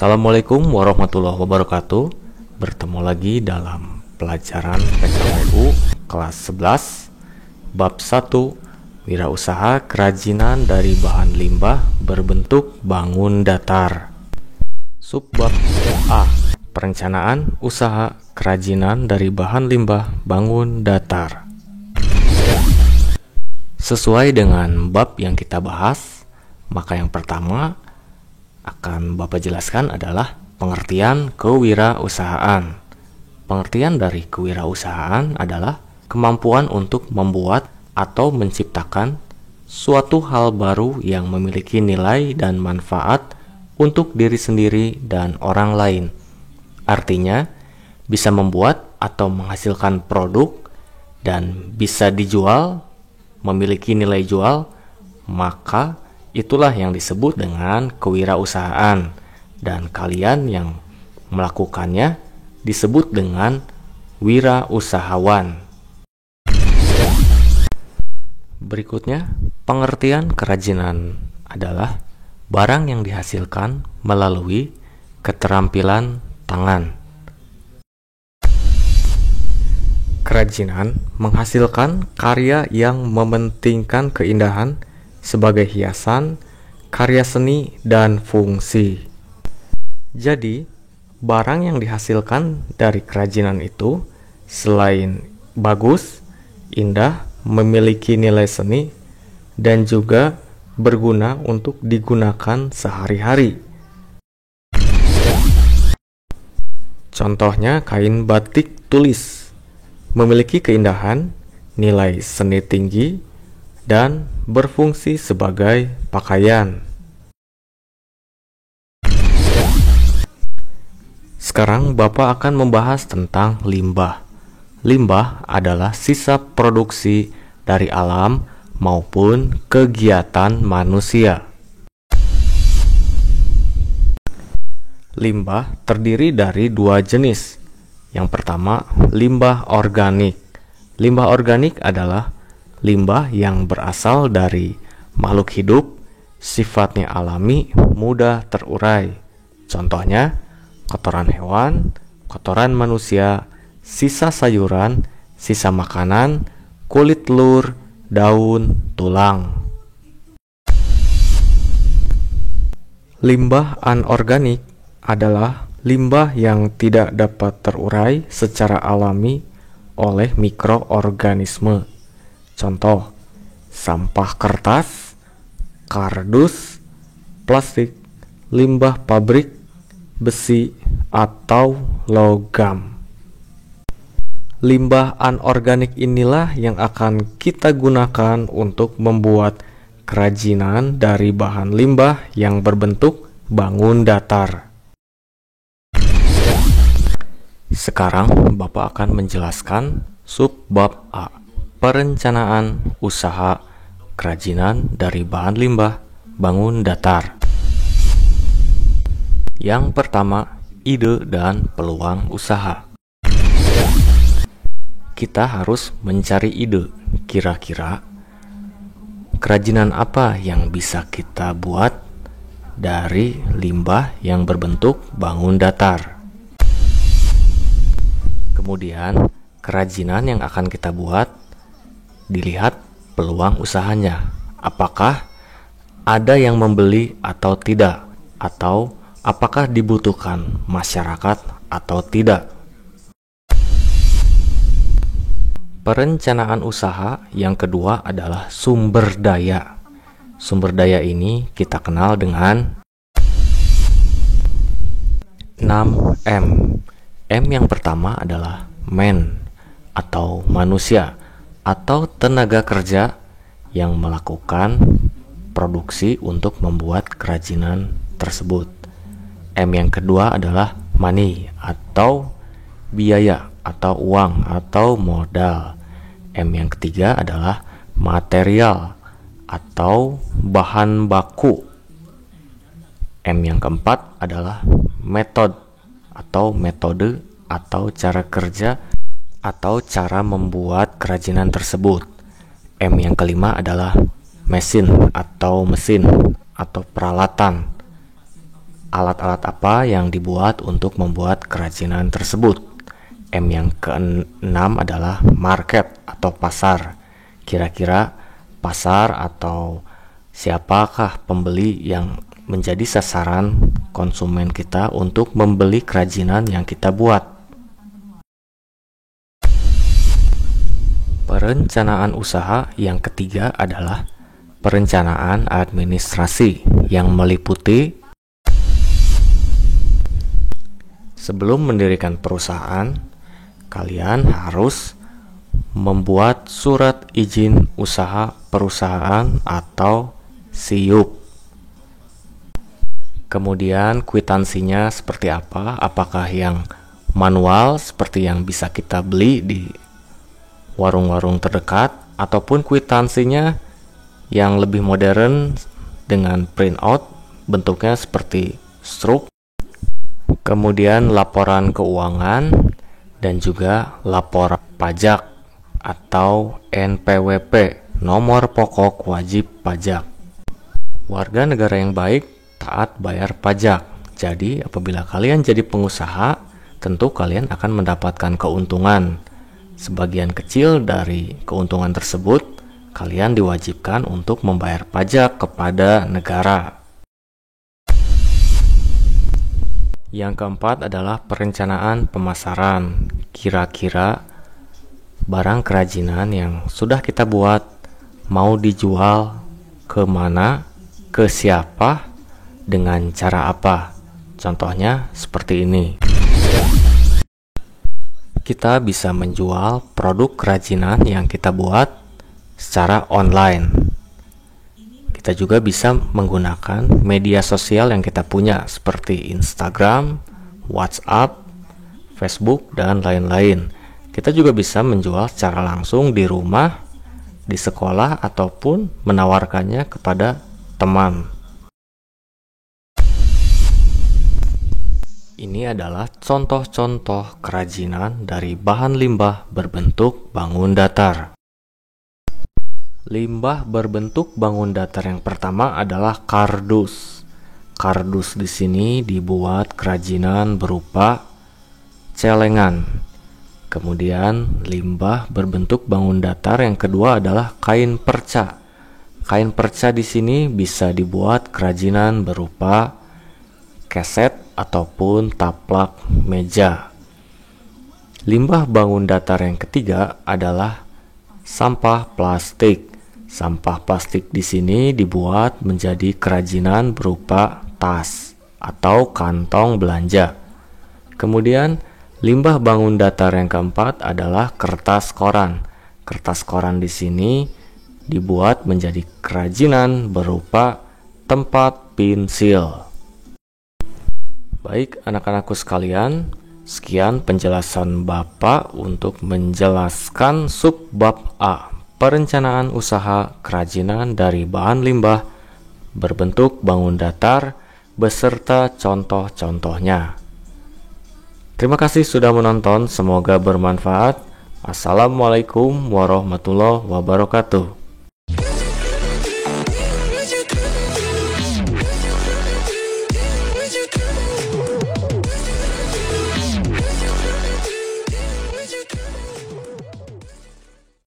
Assalamualaikum warahmatullahi wabarakatuh. Bertemu lagi dalam pelajaran PKWU kelas 11 Bab 1 Wirausaha Kerajinan dari Bahan Limbah Berbentuk Bangun Datar. Subbab A. Perencanaan usaha kerajinan dari bahan limbah bangun datar. Sesuai dengan bab yang kita bahas, maka yang pertama akan Bapak jelaskan adalah pengertian kewirausahaan. Pengertian dari kewirausahaan adalah kemampuan untuk membuat atau menciptakan suatu hal baru yang memiliki nilai dan manfaat untuk diri sendiri dan orang lain. Artinya, bisa membuat atau menghasilkan produk dan bisa dijual, memiliki nilai jual, maka itulah yang disebut dengan kewirausahaan, dan kalian yang melakukannya disebut dengan wirausahawan. Berikutnya, pengertian kerajinan adalah barang yang dihasilkan melalui keterampilan tangan. Kerajinan menghasilkan karya yang mementingkan keindahan sebagai hiasan, karya seni, dan fungsi. Jadi, barang yang dihasilkan dari kerajinan itu selain bagus, indah, memiliki nilai seni, dan juga berguna untuk digunakan sehari-hari. Contohnya kain batik tulis, memiliki keindahan, nilai seni tinggi, dan berfungsi sebagai pakaian. Sekarang Bapak akan membahas tentang limbah. Limbah adalah sisa produksi dari alam maupun kegiatan manusia. Limbah terdiri dari dua jenis. Yang pertama, limbah organik. Limbah organik adalah limbah yang berasal dari makhluk hidup, sifatnya alami, mudah terurai. Contohnya, kotoran hewan, kotoran manusia, sisa sayuran, sisa makanan, kulit telur, daun, tulang. Limbah anorganik adalah limbah yang tidak dapat terurai secara alami oleh mikroorganisme. Contoh, sampah kertas, kardus, plastik, limbah pabrik, besi, atau logam. Limbah anorganik inilah yang akan kita gunakan untuk membuat kerajinan dari bahan limbah yang berbentuk bangun datar. Sekarang Bapak akan menjelaskan subbab A. Perencanaan usaha kerajinan dari bahan limbah bangun datar. Yang pertama, ide dan peluang usaha. Kita harus mencari ide, kira-kira kerajinan apa yang bisa kita buat dari limbah yang berbentuk bangun datar. Kemudian, kerajinan yang akan kita buat dilihat peluang usahanya. Apakah ada yang membeli atau tidak, atau apakah dibutuhkan masyarakat atau tidak. Perencanaan usaha yang kedua adalah sumber daya. Sumber daya ini kita kenal dengan 6M. M yang pertama adalah man atau manusia atau tenaga kerja yang melakukan produksi untuk membuat kerajinan tersebut. M yang kedua adalah money atau biaya atau uang atau modal. M yang ketiga adalah material atau bahan baku. M yang keempat adalah method atau metode atau cara kerja atau cara membuat kerajinan tersebut. M yang kelima adalah mesin atau mesin atau peralatan. alat-alat apa yang dibuat untuk membuat kerajinan tersebut. M yang keenam adalah market atau pasar. Kira-kira pasar atau siapakah pembeli yang menjadi sasaran konsumen kita untuk membeli kerajinan yang kita buat. Perencanaan usaha yang ketiga adalah perencanaan administrasi yang meliputi sebelum mendirikan perusahaan, kalian harus membuat surat izin usaha perusahaan atau SIUP. Kemudian kwitansinya seperti apa? Apakah yang manual seperti yang bisa kita beli di warung-warung terdekat, ataupun kwitansinya yang lebih modern dengan printout, bentuknya seperti struk. Kemudian laporan keuangan dan juga laporan pajak atau NPWP, nomor pokok wajib pajak. Warga negara yang baik taat bayar pajak. Jadi apabila kalian jadi pengusaha, tentu kalian akan mendapatkan keuntungan. Sebagian kecil dari keuntungan tersebut kalian diwajibkan untuk membayar pajak kepada negara. Yang keempat adalah perencanaan pemasaran. Kira-kira barang kerajinan yang sudah kita buat mau dijual ke mana, ke siapa, dengan cara apa. Contohnya seperti ini. Kita bisa menjual produk kerajinan yang kita buat secara online. Kita juga bisa menggunakan media sosial yang kita punya seperti Instagram, WhatsApp, Facebook, dan lain-lain. Kita juga bisa menjual secara langsung di rumah, di sekolah, ataupun menawarkannya kepada teman. Ini adalah contoh-contoh kerajinan dari bahan limbah berbentuk bangun datar. Limbah berbentuk bangun datar yang pertama adalah kardus. Kardus di sini dibuat kerajinan berupa celengan. Kemudian limbah berbentuk bangun datar yang kedua adalah kain perca. Kain perca di sini bisa dibuat kerajinan berupa keset ataupun taplak meja. Limbah bangun datar yang ketiga adalah sampah plastik. Sampah plastik di sini dibuat menjadi kerajinan berupa tas atau kantong belanja. Kemudian limbah bangun datar yang keempat adalah kertas koran. Kertas koran di sini dibuat menjadi kerajinan berupa tempat pensil. Baik anak-anakku sekalian, sekian penjelasan Bapak untuk menjelaskan subbab A, perencanaan usaha kerajinan dari bahan limbah berbentuk bangun datar beserta contoh-contohnya. Terima kasih sudah menonton, semoga bermanfaat. Assalamualaikum warahmatullahi wabarakatuh.